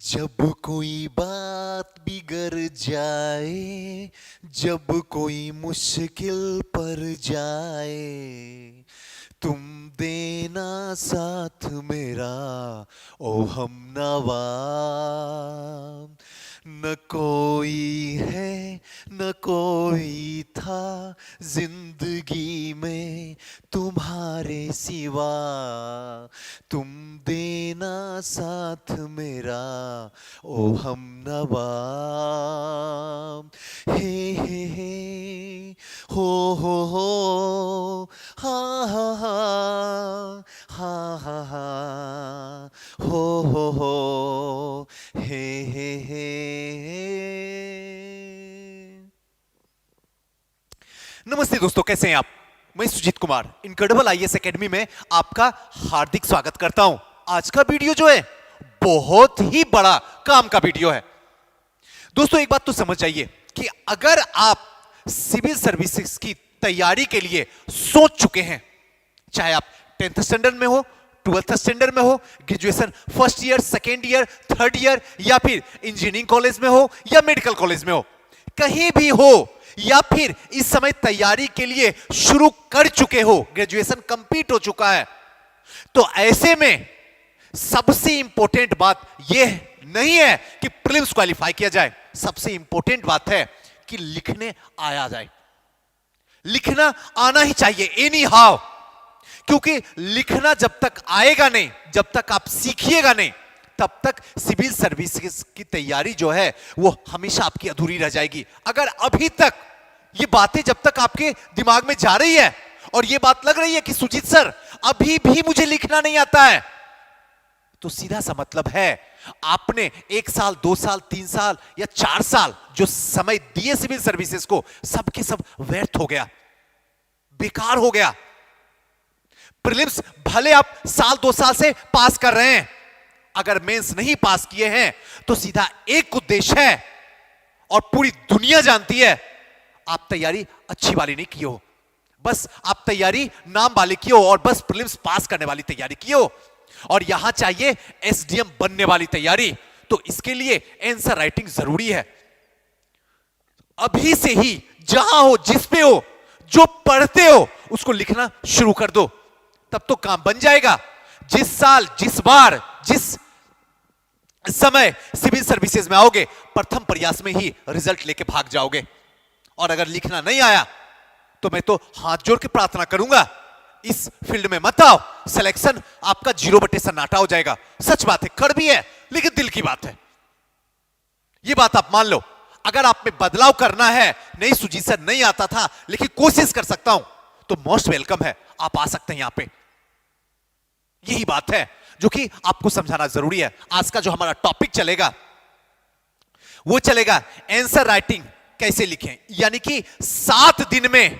जब कोई बात बिगड़ जाए, जब कोई मुश्किल पर जाए, तुम देना साथ मेरा ओ हमनवा। न कोई है न कोई था जिंदगी में तुम्हारे सिवा, तुम देना साथ मेरा ओ हमनवा। हे हो हा हा हा हा हा हा हो हे। नमस्ते दोस्तों, कैसे हैं आप? मैं Sujit Kumar incredible IAS academy में आपका हार्दिक स्वागत करता हूं। आज का वीडियो जो है बहुत ही बड़ा काम का वीडियो है। दोस्तों एक बात तो समझ जाइए कि अगर आप सिविल सर्विसेज की तैयारी के लिए सोच चुके हैं, चाहे आप 10th स्टैंडर्ड में हो, 12th स्टैंडर्ड में हो, graduation first year, second year, third year, या फिर इंजीनियरिंग कॉलेज में हो या मेडिकल कॉलेज में हो, कहीं भी हो, या फिर इस समय तैयारी के लिए शुरू कर चुके हो, ग्रेजुएशन कंप्लीट हो चुका है, तो ऐसे में सबसे इंपॉर्टेंट बात यह नहीं है कि प्रीलिम्स क्वालिफाई किया जाए। सबसे इंपॉर्टेंट बात है कि लिखने आया जाए। लिखना आना ही चाहिए एनी हाउ, क्योंकि लिखना जब तक आएगा नहीं, जब तक आप सीखिएगा नहीं, तब तक सिविल सर्विसेज की तैयारी जो है वो हमेशा आपकी अधूरी रह जाएगी। अगर अभी तक ये बातें जब तक आपके दिमाग में जा रही है और ये बात लग रही है कि सुजीत सर अभी भी मुझे लिखना नहीं आता है, तो सीधा सा मतलब है आपने 1 साल, 2 साल, 3 साल या 4 साल जो समय दिए सिविल सर्विसेज को, सबके सब व्यर्थ हो गया, बेकार हो गया। प्रीलिम्स भले आप साल 2 साल से पास कर रहे हैं, अगर मेंस नहीं पास किए हैं तो सीधा एक उद्देश्य है और पूरी दुनिया जानती है, आप तैयारी अच्छी वाली नहीं की हो, बस आप तैयारी नाम वाली की हो और बस प्रीलिम्स पास करने वाली तैयारी की हो, और यहां चाहिए एसडीएम बनने वाली तैयारी। तो इसके लिए आंसर राइटिंग जरूरी है। अभी से ही जहां हो, जिस पे हो, जो पढ़ते हो उसको लिखना शुरू कर दो, तब तो काम बन जाएगा। जिस साल, जिस बार, जिस समय सिविल सर्विसेज में आओगे, प्रथम प्रयास में ही रिजल्ट लेके भाग जाओगे। और अगर लिखना नहीं आया तो मैं तो हाथ जोड़ के प्रार्थना करूंगा, इस फील्ड में मत आओ, सिलेक्शन आपका 0 सन्नाटा हो जाएगा। सच बात है, कड़वी है, लेकिन दिल की बात है, यह बात आप मान लो। अगर आप में बदलाव करना है, नहीं सुजीत सर नहीं आता था लेकिन कोशिश कर सकता हूं, तो मोस्ट वेलकम है, आप आ सकते हैं यहां पे। यही बात है जो कि आपको समझाना जरूरी है। आज का जो हमारा टॉपिक चलेगा वो चलेगा आंसर राइटिंग कैसे लिखें, यानी कि 7 दिन में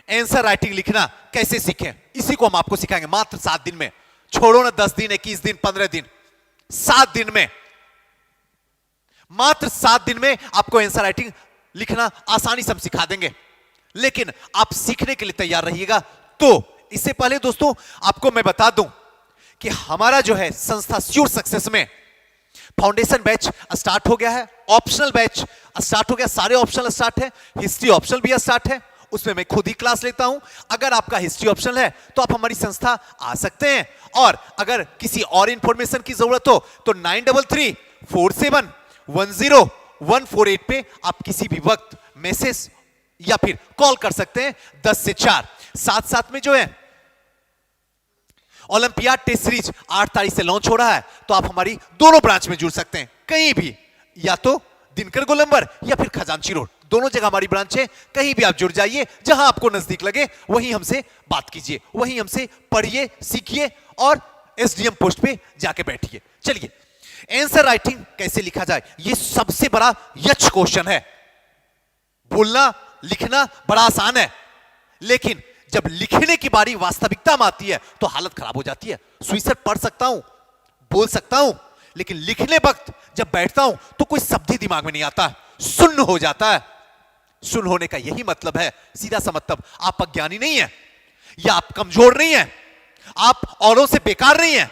आंसर राइटिंग लिखना कैसे सीखें, इसी को हम आपको सिखाएंगे मात्र 7 दिन में। छोड़ो ना 10 दिन, 21 दिन, 15 दिन, 7 दिन में, मात्र 7 दिन में आपको आंसर राइटिंग लिखना आसानी से हम सिखा देंगे। लेकिन आप सीखने के लिए तैयार रहिएगा। तो इससे पहले दोस्तों आपको मैं बता दूं कि हमारा जो है संस्था श्योर सक्सेस में फाउंडेशन बैच स्टार्ट हो गया है, ऑप्शनल बैच स्टार्ट हो गया, सारे ऑप्शनल स्टार्ट है, हिस्ट्री ऑप्शनल भी स्टार्ट है, उसमें मैं खुद ही क्लास लेता हूं। अगर आपका हिस्ट्री ऑप्शनल है तो आप हमारी संस्था आ सकते हैं, और अगर किसी और इंफॉर्मेशन की जरूरत हो तो 9334710148 पे आप किसी भी वक्त मैसेज या फिर कॉल कर सकते हैं 10 से 4। साथ साथ में जो है ओलंपियाड टेस्ट सीरीज 8 तारीख से लॉन्च हो रहा है, तो आप हमारी दोनों ब्रांच में जुड़ सकते हैं, कहीं भी, या तो दिनकर गोलंबर या फिर खजांची रोड, दोनों जगह हमारी ब्रांच है। कहीं भी आप जुड़ जाइए, जहां आपको नजदीक लगे वहीं हमसे बात कीजिए, वहीं हमसे पढ़िए, सीखिए और एसडीएम पोस्ट पे जाके बैठिए। चलिए, आंसर राइटिंग कैसे लिखा जाए, यह सबसे बड़ा यक्ष क्वेश्चन है। बोलना लिखना बड़ा आसान है, लेकिन जब लिखने की बारी वास्तविकता में आती है तो हालत खराब हो जाती है। सुईसर पढ़ सकता हूं, बोल सकता हूं, लेकिन लिखने वक्त जब बैठता हूं तो कोई शब्द ही दिमाग में नहीं आता, सुन्न हो जाता है। सुन्न होने का यही मतलब है, सीधा सा मतलब, आप अज्ञानी नहीं है या आप कमजोर नहीं है, आप औरों से बेकार नहीं है,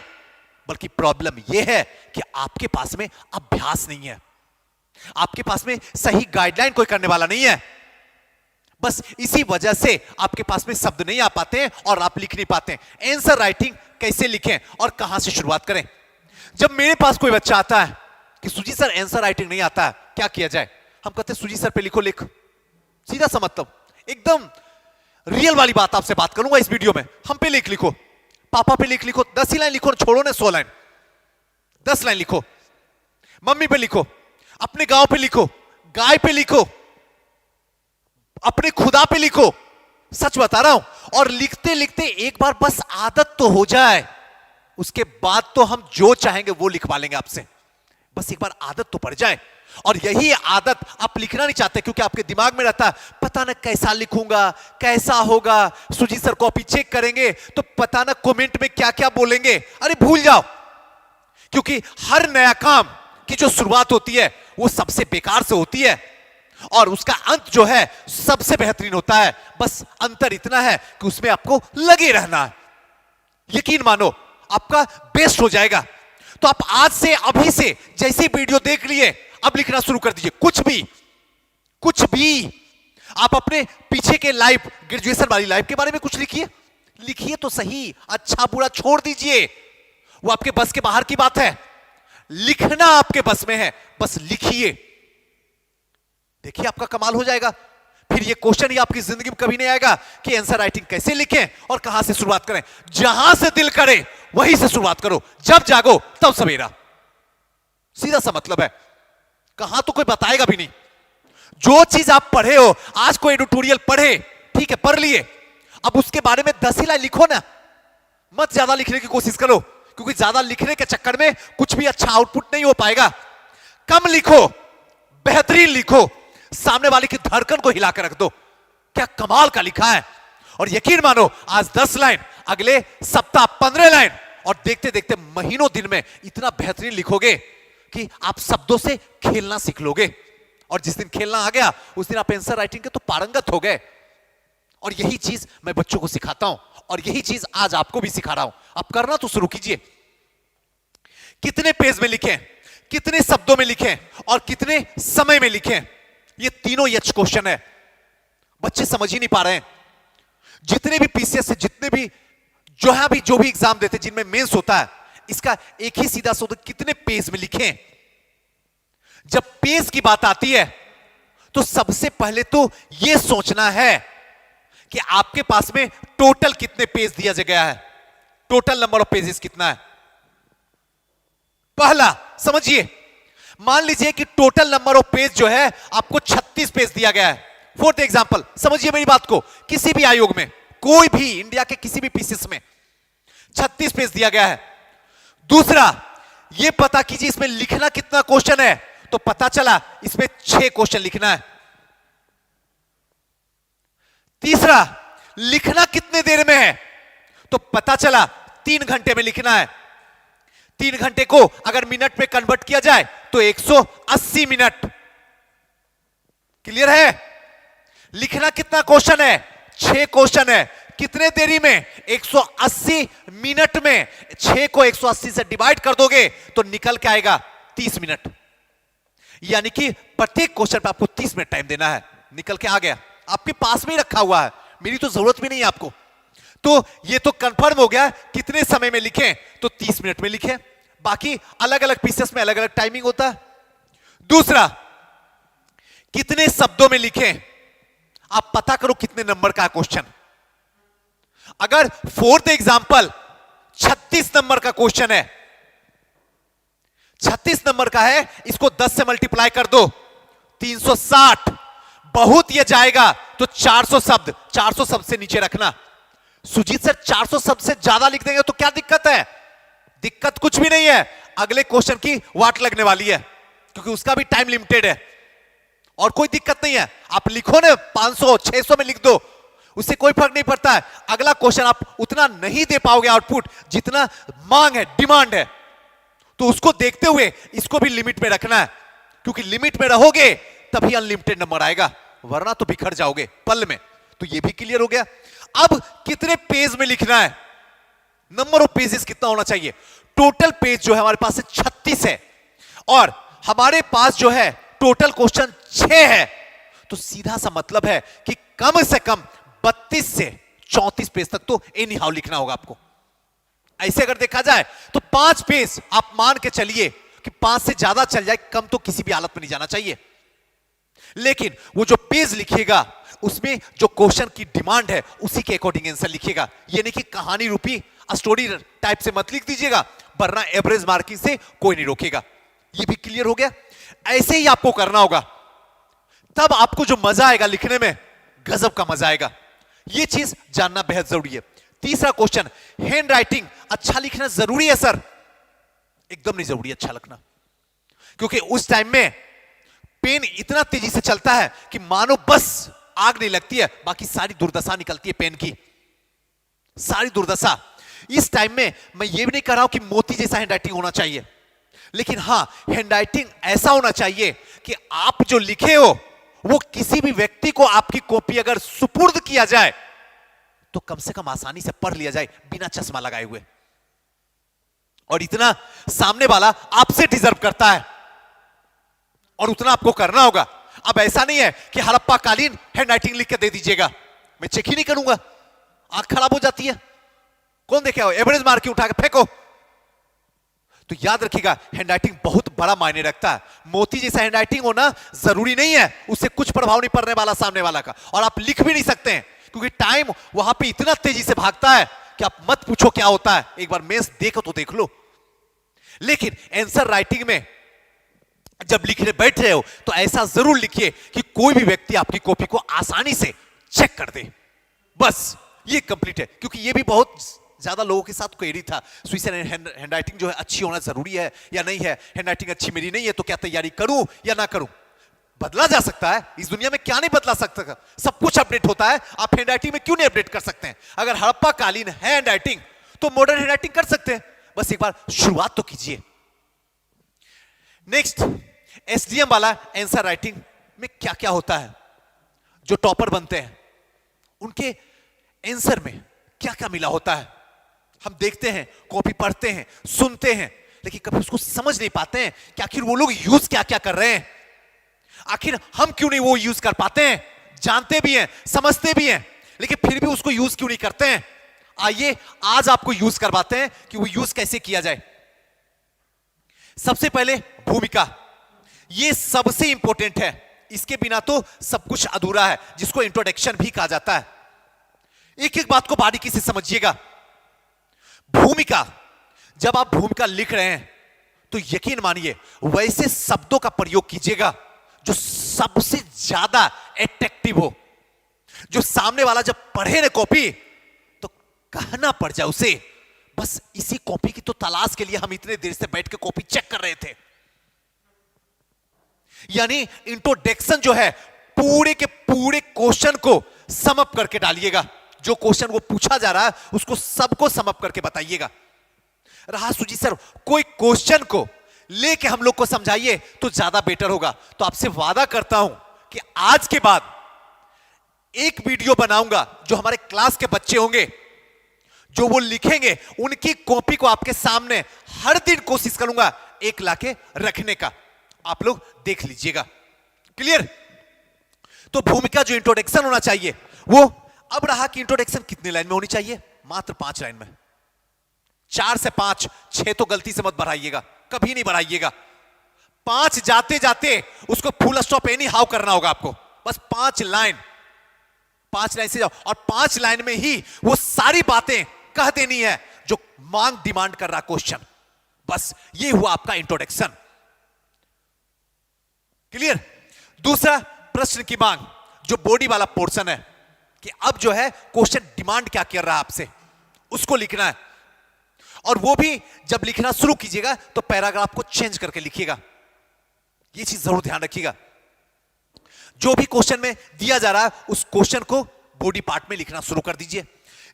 बल्कि प्रॉब्लम यह है कि आपके पास में अभ्यास नहीं है, आपके पास में सही गाइडलाइन कोई करने वाला नहीं है। बस इसी वजह से आपके पास में शब्द नहीं आ पाते हैं और आप लिख नहीं पाते हैं। आंसर राइटिंग कैसे लिखें और कहां से शुरुआत करें? जब मेरे पास कोई बच्चा आता है कि सुजीत सर आंसर राइटिंग नहीं आता है, क्या किया जाए? हम कहते हैं सुजीत सर पे लिखो, लिख। सीधा सा मतलब, एकदम रियल वाली बात आपसे बात करूंगा इस वीडियो में। हम पे लिखो, पापा पे लिखो, 10 ही लाइन लिखो, छोड़ो ना 100 लाइन, 10 लाइन लिखो। मम्मी पे लिखो, अपने गांव पे लिखो, गाय पे लिखो, अपने खुदा पे लिखो। सच बता रहा हूं। और लिखते लिखते एक बार बस आदत तो हो जाए, उसके बाद तो हम जो चाहेंगे वो लिखवा लेंगे आपसे। बस एक बार आदत तो पड़ जाए। और यही आदत आप लिखना नहीं चाहते क्योंकि आपके दिमाग में रहता है पता ना कैसा लिखूंगा, कैसा होगा, सुजीत सर कॉपी चेक करेंगे तो पता ना कमेंट में क्या क्या बोलेंगे। अरे भूल जाओ, क्योंकि हर नया काम की जो शुरुआत होती है वो सबसे बेकार से होती है और उसका अंत जो है सबसे बेहतरीन होता है। बस अंतर इतना है कि उसमें आपको लगे रहना है। यकीन मानो आपका बेस्ट हो जाएगा। तो आप आज से, अभी से, जैसे वीडियो देख लिए, अब लिखना शुरू कर दीजिए। कुछ भी आप अपने पीछे के लाइफ, ग्रेजुएशन वाली लाइफ के बारे में कुछ लिखिए तो सही। अच्छा बुरा छोड़ दीजिए, वो आपके बस के बाहर की बात है। लिखना आपके बस में है, बस लिखिए। देखिए आपका कमाल हो जाएगा। फिर ये क्वेश्चन ही आपकी जिंदगी में कभी नहीं आएगा कि आंसर राइटिंग कैसे लिखें और कहां से शुरुआत करें। जहां से दिल करे वहीं से शुरुआत करो, जब जागो तब सवेरा। सीधा सा मतलब है। कहां तो कोई बताएगा भी नहीं। जो चीज आप पढ़े हो, आज कोई एडिटोरियल पढ़े, ठीक है, पढ़ लिए, अब उसके बारे में 10 ही लाइन लिखो ना, मत ज्यादा लिखने की कोशिश करो, क्योंकि ज्यादा लिखने के चक्कर में कुछ भी अच्छा आउटपुट नहीं हो पाएगा। कम लिखो, बेहतरीन लिखो, सामने वाले की धड़कन को हिलाकर रख दो। क्या कमाल का लिखा है। और यकीन मानो आज 10 लाइन, अगले सप्ताह 15 लाइन, और देखते देखते महीनों दिन में इतना बेहतरीन लिखोगे कि आप शब्दों से खेलना सीख लोगे। और जिस दिन खेलना आ गया उस दिन आप आंसर राइटिंग के तो पारंगत हो गए। और यही चीज मैं बच्चों को सिखाता हूं और यही चीज आज आपको भी सिखा रहा हूं। आप करना तो शुरू कीजिए। कितने पेज में लिखें, कितने शब्दों में लिखें और कितने समय में लिखें, ये तीनों यच क्वेश्चन है। बच्चे समझ ही नहीं पा रहे हैं। जितने भी पीसीएस से, जितने भी जो भी एग्जाम देते, जिनमें मेंस होता है, इसका एक ही सीधा सा होता है, कितने पेज में लिखें। जब पेज की बात आती है तो सबसे पहले तो यह सोचना है कि आपके पास में टोटल कितने पेज दिया गया है, टोटल नंबर ऑफ पेजेस कितना है। पहला समझिए, मान लीजिए कि टोटल नंबर ऑफ पेज जो है आपको 36 पेज दिया गया है। फॉर एग्जांपल, समझिए मेरी बात को, किसी भी आयोग में, कोई भी इंडिया के किसी भी पीसीएस में 36 पेज दिया गया है। दूसरा, यह पता कीजिए इसमें लिखना कितना क्वेश्चन है, तो पता चला इसमें 6 क्वेश्चन लिखना है। तीसरा, लिखना कितने देर में है, तो पता चला 3 घंटे में लिखना है। 3 घंटे को अगर मिनट में कन्वर्ट किया जाए तो 180 मिनट। क्लियर है? लिखना कितना क्वेश्चन है, 6 क्वेश्चन है। कितने देरी में, 180 मिनट में। 6 को 180 से डिवाइड कर दोगे तो निकल के आएगा 30 मिनट। यानी कि प्रत्येक क्वेश्चन पर आपको 30 मिनट टाइम देना है। निकल के आ गया, आपके पास में ही रखा हुआ है, मेरी तो जरूरत भी नहीं है आपको। तो ये तो कंफर्म हो गया कितने समय में लिखें, तो 30 मिनट में लिखें। बाकी अलग अलग पीसेस में अलग अलग टाइमिंग होता है। दूसरा, कितने शब्दों में लिखें, आप पता करो कितने नंबर का क्वेश्चन। अगर फोर्थ एग्जांपल 36 नंबर का क्वेश्चन है, 36 नंबर का है, इसको 10 से मल्टीप्लाई कर दो, 360। बहुत ये जाएगा तो 400 शब्द, 400 शब्द से नीचे रखना। सुजीत सर 400 शब्द से ज्यादा लिख देंगे तो क्या दिक्कत है? दिक्कत कुछ भी नहीं है। अगले क्वेश्चन की वाट लगने वाली है क्योंकि उसका भी टाइम लिमिटेड है और कोई दिक्कत नहीं है। आप लिखो ना, 500 600 में लिख दो, उससे कोई फर्क नहीं पड़ता है। अगला क्वेश्चन आप उतना नहीं दे पाओगे आउटपुट जितना मांग है, डिमांड है, तो उसको देखते हुए इसको भी लिमिट में रखना है, क्योंकि लिमिट में रहोगे तभी अनलिमिटेड नंबर आएगा, वरना तो बिखर जाओगे पल में। तो ये भी क्लियर हो गया। अब कितने पेज में लिखना है, नंबर ऑफ पेजेस कितना होना चाहिए? टोटल पेज जो है हमारे पास 36 है और हमारे पास जो है टोटल क्वेश्चन 6 है, तो सीधा सा मतलब है कि कम से कम 32 से 34 पेज तक तो एनी हाउ लिखना होगा आपको। ऐसे अगर देखा जाए तो 5 पेज आप मान के चलिए कि 5 से ज्यादा चल जाए, कम तो किसी भी हालत में नहीं जाना चाहिए। लेकिन वो जो पेज लिखिएगा उसमें जो क्वेश्चन की डिमांड है उसी के अकॉर्डिंग आंसर लिखिएगा। ये नहीं कि कहानी रूपी स्टोरी टाइप से मत लिख दीजिएगा, वरना एवरेज मार्किंग से कोई नहीं रोकेगा। ये भी क्लियर हो गया? ऐसे ही आपको करना होगा, तब आपको जो मजा आएगा लिखने में, गजब का मजा आएगा। ये चीज जानना बेहद जरूरी है। तीसरा क्वेश्चन, हैंड राइटिंग अच्छा लिखना जरूरी है सर? एकदम नहीं जरूरी अच्छा लिखना, क्योंकि उस टाइम में पेन इतना तेजी से चलता है कि मानो बस आग नहीं लगती है, बाकी सारी दुर्दशा निकलती है पेन की, सारी दुर्दशा। इस टाइम में मैं ये भी नहीं कह रहा हूं कि मोती जैसा हैंड राइटिंग होना चाहिए, लेकिन हां हैंड राइटिंग ऐसा होना चाहिए कि आप जो लिखे हो वो किसी भी व्यक्ति को आपकी कॉपी अगर सुपुर्द किया जाए तो कम से कम आसानी से पढ़ लिया जाए बिना चश्मा लगाए हुए। और इतना सामने वाला आपसे डिजर्व करता है और उतना आपको करना होगा। अब ऐसा नहीं है कि हड़प्पा कालीन हैंड राइटिंग लिख के दे दीजिएगा, मैं चेक ही नहीं करूंगा, आंख खराब हो जाती है। कौन देखे हो? एवरेज मार्क उठा के फेंको। तो याद रखिएगा हैंड राइटिंग बहुत बड़ा मायने रखता है। मोती जैसा हैंड राइटिंग होना जरूरी नहीं है, उससे कुछ प्रभाव नहीं पड़ने वाला सामने वाला का, और आप लिख भी नहीं सकते हैं क्योंकि टाइम वहां पे इतना तेजी से भागता है कि आप मत पूछो क्या होता है। एक बार मेंस देखो तो देख लो। लेकिन आंसर राइटिंग में जब लिखने बैठ रहे हो तो ऐसा जरूर लिखिए कि कोई भी व्यक्ति आपकी कॉपी को आसानी से चेक कर दे। बस ये कंप्लीट है, क्योंकि ये भी बहुत ज्यादा लोगों के साथ क्वेरी था, स्विसन हैंड राइटिंग जो है अच्छी होना जरूरी है या नहीं है, हैंड राइटिंग अच्छी मेरी नहीं है तो क्या तैयारी करूं या ना करूं। बदला जा सकता है, इस दुनिया में क्या नहीं बदला सकता, सब कुछ अपडेट होता है। आप हैंड राइटिंग में क्यों नहीं अपडेट कर सकते हैं? अगर हड़प्पा कालीन है हैंड राइटिंग तो मॉडर्न हैंड राइटिंग कर सकते हैं। बस एक बार शुरुआत तो कीजिए। नेक्स्ट, एसडीएम वाला आंसर राइटिंग में क्या क्या होता है? जो टॉपर बनते हैं उनके आंसर में क्या क्या मिला होता है? हम देखते हैं, कॉपी पढ़ते हैं, सुनते हैं, लेकिन कभी उसको समझ नहीं पाते हैं कि आखिर वो लोग यूज क्या क्या कर रहे हैं। आखिर हम क्यों नहीं वो यूज कर पाते हैं? जानते भी हैं, समझते भी हैं, लेकिन फिर भी उसको यूज क्यों नहीं करते हैं? आइए आज आपको यूज करवाते हैं कि वो यूज कैसे किया जाए। सबसे पहले भूमिका, ये सबसे इंपॉर्टेंट है, इसके बिना तो सब कुछ अधूरा है, जिसको इंट्रोडक्शन भी कहा जाता है। एक एक बात को बारीकी से समझिएगा। भूमिका, जब आप भूमिका लिख रहे हैं तो यकीन मानिए वैसे शब्दों का प्रयोग कीजिएगा जो सबसे ज्यादा अट्रैक्टिव हो, जो सामने वाला जब पढ़े ना कॉपी तो कहना पड़ जाए उसे, बस इसी कॉपी की तो तलाश के लिए हम इतने देर से बैठ के कॉपी चेक कर रहे थे। यानी इंट्रोडक्शन जो है पूरे के पूरे क्वेश्चन को समअप करके डालिएगा। जो क्वेश्चन वो पूछा जा रहा है उसको सबको समअप करके बताइएगा। रहा सुजी सर कोई क्वेश्चन को लेके हम लोग को समझाइए तो ज्यादा बेटर होगा। तो आपसे वादा करता हूं कि आज के बाद एक वीडियो बनाऊंगा जो हमारे क्लास के बच्चे होंगे, जो वो लिखेंगे, उनकी कॉपी को आपके सामने हर दिन कोशिश करूंगा एक लाके रखने का। आप लोग देख लीजिएगा। क्लियर? तो भूमिका जो इंट्रोडक्शन होना चाहिए वो, अब रहा कि इंट्रोडक्शन कितने लाइन में होनी चाहिए? मात्र 5 लाइन में। 4 से 5, 6 तो गलती से मत बढ़ाइएगा, कभी नहीं बढ़ाइएगा। 5 जाते जाते उसको फुल स्टॉप एनी हाउ करना होगा आपको। बस 5 लाइन से जाओ और 5 लाइन में ही वो सारी बातें कह देनी है जो मांग डिमांड कर रहा क्वेश्चन। बस ये हुआ आपका इंट्रोडक्शन। क्लियर? दूसरा, प्रश्न की मांग, जो बॉडी वाला पोर्शन है कि अब जो है क्वेश्चन डिमांड क्या कर रहा है आपसे, उसको लिखना है। और वो भी जब लिखना शुरू कीजिएगा तो पैराग्राफ को चेंज करके लिखिएगा। ये चीज जरूर ध्यान रखिएगा। जो भी क्वेश्चन में दिया जा रहा है उस क्वेश्चन को बॉडी पार्ट में लिखना शुरू कर दीजिए।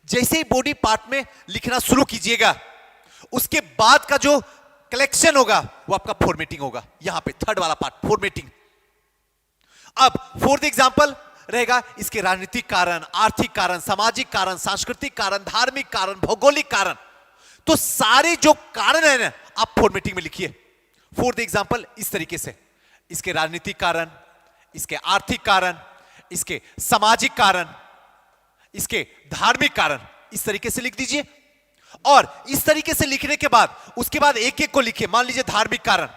जैसे ही बॉडी पार्ट में लिखना शुरू कीजिएगा उसके बाद का जो कलेक्शन होगा वो आपका फॉर्मेटिंग होगा। यहां पे थर्ड वाला पार्ट, फॉर्मेटिंग। अब फॉर द एग्जांपल रहेगा इसके राजनीतिक कारण, आर्थिक कारण, सामाजिक कारण, सांस्कृतिक कारण, धार्मिक कारण, भौगोलिक कारण, तो सारे जो कारण है ना आप फॉर्मेटिंग में लिखिए। फॉर द एग्जांपल इस तरीके से, इसके राजनीतिक कारण, इसके आर्थिक कारण, इसके सामाजिक कारण, इसके धार्मिक कारण, इस तरीके से लिख दीजिए। और इस तरीके से लिखने के बाद उसके बाद एक एक को लिखिए। मान लीजिए धार्मिक कारण,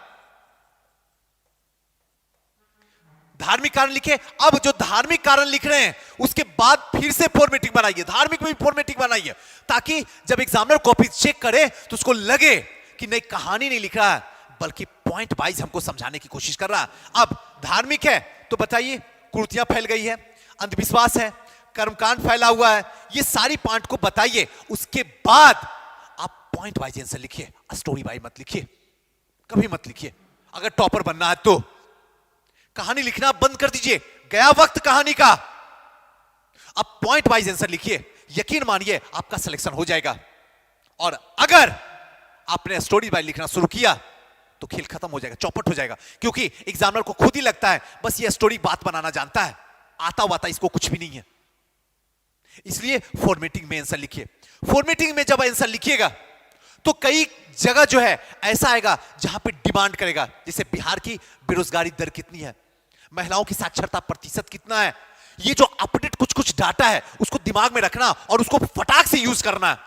धार्मिक कारण लिखे। अब जो धार्मिक कारण लिख रहे हैं उसके बाद फिर से फॉर्मेटिंग बनाइए, धार्मिक में भी फॉर्मेटिंग बनाइए, ताकि जब एग्जामिनर कॉपी चेक करे तो उसको लगे कि नहीं कहानी नहीं लिख रहा है बल्कि पॉइंट वाइज हमको समझाने की कोशिश कर रहा है। अब धार्मिक है तो बताइए कुर्तियां फैल गई है, अंधविश्वास है, कर्मकांड फैला हुआ है, ये सारी पॉइंट को बताइए। उसके बाद आप पॉइंट वाइज आंसर लिखिए, स्टोरी वाइज मत लिखिए, कभी मत लिखिए। अगर टॉपर बनना है तो कहानी लिखना बंद कर दीजिए, गया वक्त कहानी का। अब पॉइंट वाइज आंसर लिखिए, यकीन मानिए आपका सिलेक्शन हो जाएगा। और अगर आपने स्टोरी वाइज लिखना शुरू किया तो खेल खत्म हो जाएगा, चौपट हो जाएगा, क्योंकि एग्जामिनर को खुद ही लगता है बस ये स्टोरी बात बनाना जानता है, आता वाता इसको कुछ भी नहीं है। इसलिए फॉर्मेटिंग में आंसर लिखिए। फॉर्मेटिंग में जब आंसर लिखिएगा तो कई जगह जो है ऐसा आएगा जहां पे डिमांड करेगा, जैसे बिहार की बेरोजगारी दर कितनी है, महिलाओं की साक्षरता प्रतिशत कितना है, ये जो अपडेट कुछ कुछ डाटा है उसको दिमाग में रखना और उसको फटाक से यूज करना है।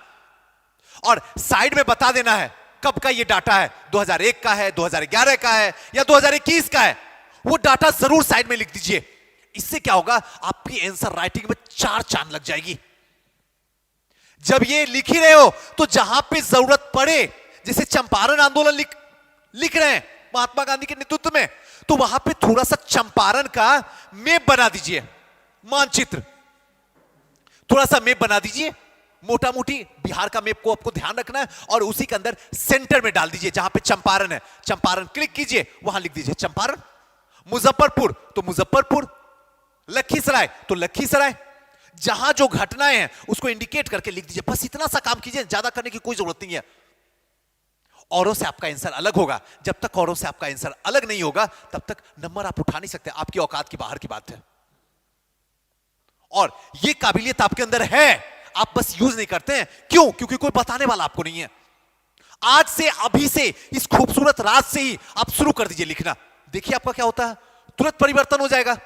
और साइड में बता देना है कब का ये डाटा है, 2001 का है, 2011 का है या 2021 का है, वो डाटा जरूर साइड में लिख दीजिए। इससे क्या होगा, आपकी आंसर राइटिंग में 4 चांद लग जाएगी। जब ये लिख ही रहे हो तो जहां पे जरूरत पड़े, जैसे चंपारण आंदोलन लिख रहे हैं महात्मा गांधी के नेतृत्व में, तो वहां पे थोड़ा सा चंपारण का मैप बना दीजिए, मानचित्र थोड़ा सा मैप बना दीजिए, मोटा मोटी बिहार का मैप को आपको ध्यान रखना है और उसी के अंदर सेंटर में डाल दीजिए जहां पे चंपारण है, चंपारण क्लिक कीजिए, वहां लिख दीजिए चंपारण। मुजफ्फरपुर तो मुजफ्फरपुर, लखीसराय तो लखीसराय, जहां जो घटनाएं हैं उसको इंडिकेट करके लिख दीजिए। बस इतना सा काम कीजिए, ज्यादा करने की कोई जरूरत नहीं है। औरों से आपका आंसर अलग होगा, जब तक औरों से आपका आंसर अलग नहीं होगा तब तक नंबर आप उठा नहीं सकते, आपकी औकात की बाहर की बात है। और ये काबिलियत आपके अंदर है, आप बस यूज नहीं करते हैं। क्यों? क्योंकि कोई बताने वाला आपको नहीं है। आज से, अभी से, इस खूबसूरत रात से ही आप शुरू कर दीजिए लिखना, देखिए आपका क्या होता है, तुरंत परिवर्तन हो जाएगा।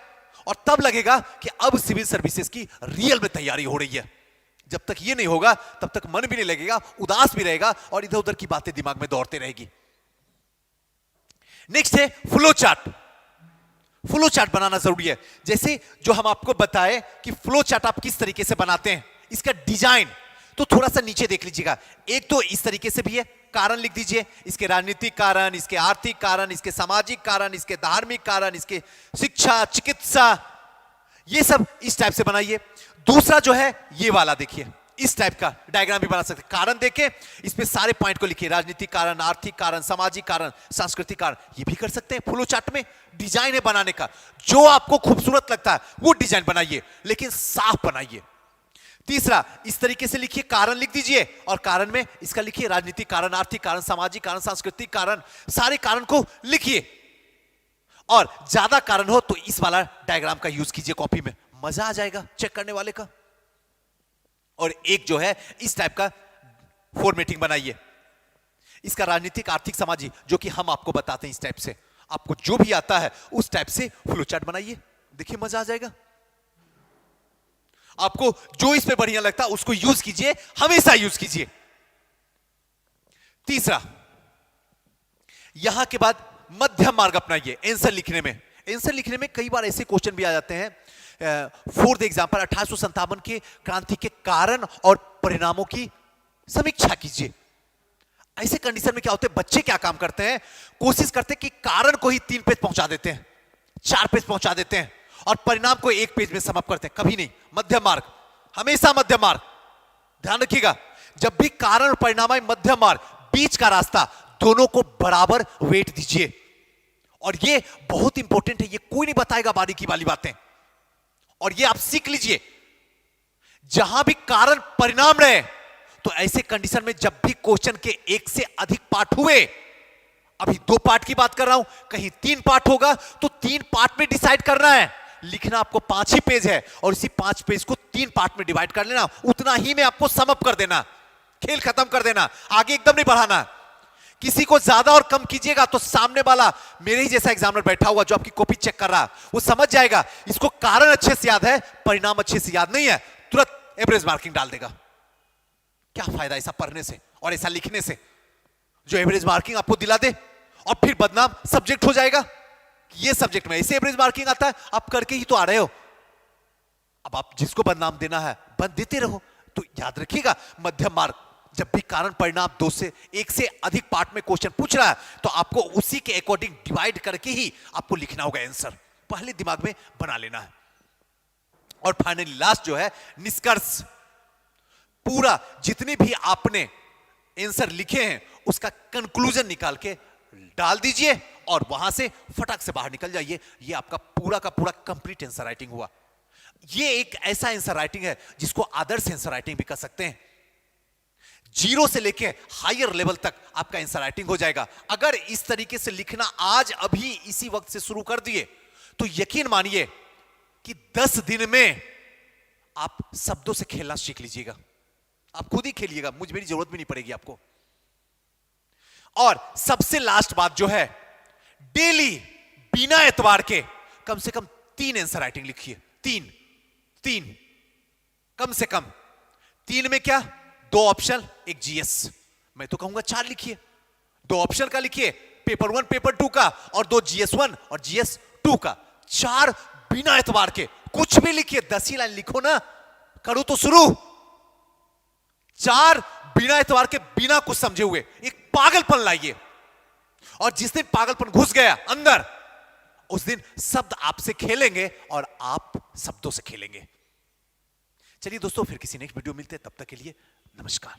और तब लगेगा कि अब सिविल सर्विसेज की रियल में तैयारी हो रही है। जब तक ये नहीं होगा तब तक मन भी नहीं लगेगा, उदास भी रहेगा और इधर उधर की बातें दिमाग में दौड़ते रहेगी। नेक्स्ट है फ्लो चार्ट। फ्लो चार्ट बनाना जरूरी है। जैसे जो हम आपको बताए कि फ्लो चार्ट आप किस तरीके से बनाते हैं, इसका डिजाइन तो थोड़ा सा नीचे देख लीजिएगा। एक तो इस तरीके से भी है, कारण लिख दीजिए, इसके राजनीतिक कारण, इसके आर्थिक कारण, इसके सामाजिक कारण, इसके धार्मिक कारण, इसके शिक्षा, चिकित्सा, ये सब इस टाइप से बनाइए। दूसरा जो है ये वाला देखिए, इस टाइप का डायग्राम भी बना सकते हैं। कारण देके इस पे सारे पॉइंट को लिखिए, राजनीतिक कारण, आर्थिक कारण, सामाजिक कारण, सांस्कृतिक कारण, ये भी कर सकते हैं। फ्लो चार्ट में डिजाइन है बनाने का, जो आपको खूबसूरत लगता है वो डिजाइन बनाइए, लेकिन साफ बनाइए। तीसरा, इस तरीके से लिखिए, कारण लिख दीजिए और कारण में इसका लिखिए राजनीतिक कारण, आर्थिक कारण, सामाजिक कारण, सांस्कृतिक कारण, सारे कारण को लिखिए। और ज्यादा कारण हो तो इस वाला डायग्राम का यूज कीजिए कॉपी में, मजा आ जाएगा चेक करने वाले का। और एक जो है इस टाइप का फॉर्मेटिंग बनाइए, इसका राजनीतिक, आर्थिक, सामाजिक, जो कि हम आपको बताते हैं इस टाइप से, आपको जो भी आता है उस टाइप से फ्लो चार्ट बनाइए, देखिए मजा आ जाएगा। आपको जो इसमें बढ़िया लगता है उसको यूज कीजिए, हमेशा यूज कीजिए। तीसरा, यहां के बाद मध्यम मार्ग अपनाइए आंसर लिखने में। आंसर लिखने में कई बार ऐसे क्वेश्चन भी आ जाते हैं, फॉर द एग्जांपल 1857 के क्रांति के कारण और परिणामों की समीक्षा कीजिए। ऐसे कंडीशन में क्या होते हैं, बच्चे क्या काम करते हैं, कोशिश करते हैं कि कारण को ही 3 पेज पहुंचा देते हैं, 4 पेज पहुंचा देते हैं और परिणाम को 1 पेज में समाप्त करते हैं। कभी नहीं, मध्यम मार्ग, हमेशा मध्यम मार्ग। ध्यान रखिएगा, जब भी कारण और परिणाम आए, मध्यम मार्ग, बीच का रास्ता, दोनों को बराबर वेट दीजिए। और ये बहुत इंपॉर्टेंट है, ये कोई नहीं बताएगा बारीकी वाली बातें, और ये आप सीख लीजिए। जहां भी कारण परिणाम रहे तो ऐसे कंडीशन में जब भी क्वेश्चन के 1 से अधिक पार्ट हुए, अभी 2 पार्ट की बात कर रहा हूं, कहीं 3 पार्ट होगा तो 3 पार्ट में डिसाइड करना है। लिखना आपको 5 ही पेज है और इसी 5 पेज को 3 पार्ट में डिवाइड कर लेना, उतना ही में आपको सम अप कर देना। खेल खत्म कर देना, आगे एकदम नहीं बढ़ाना। किसी को ज्यादा और कम कीजिएगा तो सामने वाला मेरे ही जैसा एग्जामिनर बैठा हुआ जो आपकी कॉपी चेक कर रहा, वो समझ जाएगा इसको कारण अच्छे से याद है, परिणाम अच्छे से याद नहीं है, तुरंत एवरेज मार्किंग डाल देगा। क्या फायदा ऐसा पढ़ने से और ऐसा लिखने से जो एवरेज मार्किंग आपको दिला दे और फिर बदनाम सब्जेक्ट हो जाएगा। ये सब्जेक्ट में ऐसे एवरेज मार्किंग आता है, आप करके ही तो आ रहे हो। अब आप जिसको बदनाम देना है बद देते रहो। तो याद रखिएगा, मध्यम मार्ग जब भी कारण परिणाम दो से एक से अधिक पार्ट में क्वेश्चन पूछ रहा है तो आपको उसी के अकॉर्डिंग डिवाइड करके ही आपको लिखना होगा आंसर, पहले दिमाग में बना लेना है। और फाइनली लास्ट जो है निष्कर्ष, पूरा जितने भी आपने आंसर लिखे हैं उसका कंक्लूजन निकाल के डाल दीजिए और वहां से फटाक से बाहर निकल जाइए। ये आपका पूरा का पूरा कंप्लीट आंसर राइटिंग हुआ। ये एक ऐसा आंसर राइटिंग है जिसको आदर्श आंसर राइटिंग भी कर सकते हैं। जीरो से लेके हायर लेवल तक आपका आंसर राइटिंग हो जाएगा। अगर इस तरीके से लिखना आज अभी इसी वक्त से शुरू कर दिए तो यकीन मानिए कि 10 दिन में आप शब्दों से खेलना सीख लीजिएगा। आप खुद ही खेलिएगा, मुझ मेरी जरूरत भी नहीं पड़ेगी आपको। और सबसे लास्ट बात जो है, डेली बिना एतवार के कम से कम 3 आंसर राइटिंग लिखिए। 3 कम से कम। 3 में क्या, 2 ऑप्शन, एक जीएस। मैं तो कहूंगा 4 लिखिए। 2 ऑप्शन का लिखिए, पेपर 1 पेपर 2 का, और 2 जीएस 1 और जीएस 2 का। 4 बिना एतवार के कुछ भी लिखिए, 10 ही लाइन लिखो ना, करो तो शुरू। 4 बिना एतवार के, बिना कुछ समझे हुए एक पागलपन लाइए। और जिस दिन पागलपन घुस गया अंदर, उस दिन शब्द आपसे खेलेंगे और आप शब्दों से खेलेंगे। चलिए दोस्तों, फिर किसी नेक्स्ट वीडियो मिलते हैं, तब तक के लिए नमस्कार।